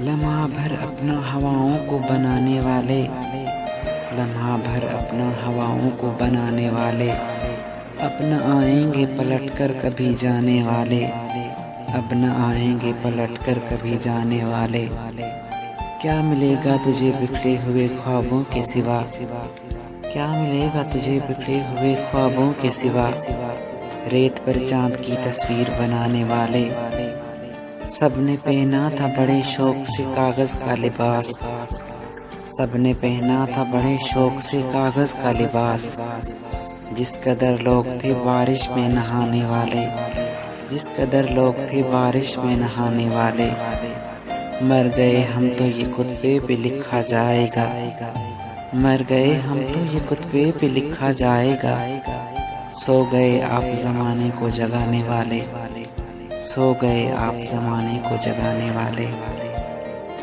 लम्हा भर अपना हवाओं को बनाने वाले, लम्हा भर अपना हवाओं को बनाने वाले, अब न आएंगे पलट कर कभी जाने वाले, अब न आएंगे पलट कर कभी जाने वाले। क्या मिलेगा तुझे बिखरे हुए ख्वाबों के सिवा, क्या मिलेगा तुझे बिखरे हुए ख्वाबों के सिवा, रेत पर चांद की तस्वीर बनाने वाले। सबने पहना था बड़े शौक से कागज का लिबास, सबने पहना था बड़े शौक से कागज का लिबास। जिस कदर लोग थे बारिश में नहाने वाले, जिस कदर लोग थे बारिश में नहाने वाले। मर गए हम तो ये कुतबे पे लिखा जाएगा, मर गए हम तो ये कुतबे पे लिखा जाएगा। सो गए आप ज़माने को जगाने वाले, सो गए आप ज़माने को जगाने वाले।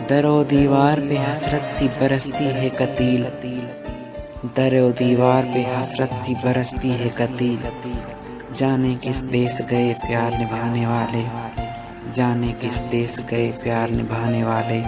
दरो दीवार पे हसरत सी बरसती है कतील, दरो दीवार पे हसरत सी बरसती है कतील। जाने किस देश गए प्यार निभाने वाले, जाने किस देश गए प्यार निभाने वाले।